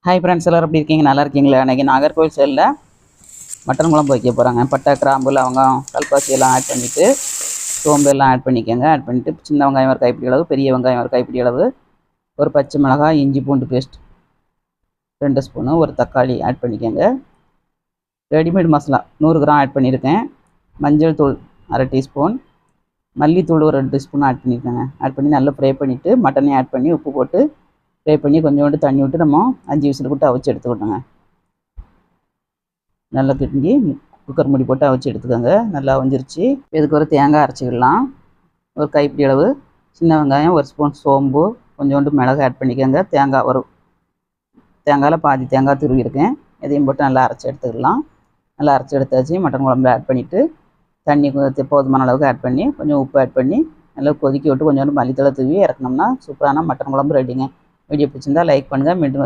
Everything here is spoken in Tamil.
ஹாய் ஃப்ரெண்ட்ஸ், எல்லோரும் எப்படி இருக்கீங்க? நல்லா இருக்கீங்களா? இன்றைக்கி நாகர்கோவில் சைடில் மட்டன் குழம்பு வைக்க போகிறாங்க. பட்டை, கிராம்பு, லவங்கம், கல்பாசி எல்லாம் ஆட் பண்ணிவிட்டு சோம்பு எல்லாம் ஆட் பண்ணிக்கோங்க. ஆட் பண்ணிவிட்டு சின்ன வெங்காயம் ஒரு கைப்பிடி அளவு, பெரிய வெங்காயம் ஒரு கைப்பிடி அளவு, ஒரு பச்சை மிளகாய், இஞ்சி பூண்டு பேஸ்ட் 2 ஸ்பூனு, ஒரு தக்காளி ஆட் பண்ணிக்கோங்க. ரெடிமேட் மசாலா 100 கிராம் ஆட் பண்ணியிருக்கேன். மஞ்சள் தூள் அரை டீஸ்பூன், மல்லித்தூள் ஒரு 2 ஸ்பூன் ஆட் பண்ணியிருக்கேங்க. ஆட் பண்ணி நல்லா ஃப்ரை பண்ணிவிட்டு மட்டனையும் ஆட் பண்ணி உப்பு போட்டு ஃப்ரை பண்ணி கொஞ்சோண்டு தண்ணி விட்டு நம்ம 5 விசில் போட்டு அவிச்சு எடுத்துக்கிட்டோங்க. நல்லா கிண்டி குக்கர் மூடி போட்டு அவிச்சு எடுத்துக்கோங்க. நல்லா அவிஞ்சிருச்சு. இதுக்கு ஒரு தேங்காய் அரைச்சிக்கலாம். ஒரு கைப்பிடி அளவு சின்ன வெங்காயம், ஒரு ஸ்பூன் சோம்பு, கொஞ்சோண்டு மிளகு ஆட் பண்ணிக்கோங்க. தேங்காயில் பாதி தேங்காய் துருவிருக்கேன். இதையும் போட்டு நல்லா அரைச்சி எடுத்துக்கலாம். நல்லா அரைச்சி எடுத்தாச்சு. மட்டன் குழம்புல ஆட் பண்ணிவிட்டு தண்ணி போதுமான அளவுக்கு ஆட் பண்ணி கொஞ்சம் உப்பு ஆட் பண்ணி நல்லா கொதிக்க விட்டு கொஞ்சோண்டு மல்லித்தழை தூவி இறக்கணும்னா சூப்பரான மட்டன் குழம்பு ரெடிங்க. வீடியோ பிடிச்சிருந்தா லைக் பண்ணுங்கள். மீண்டும்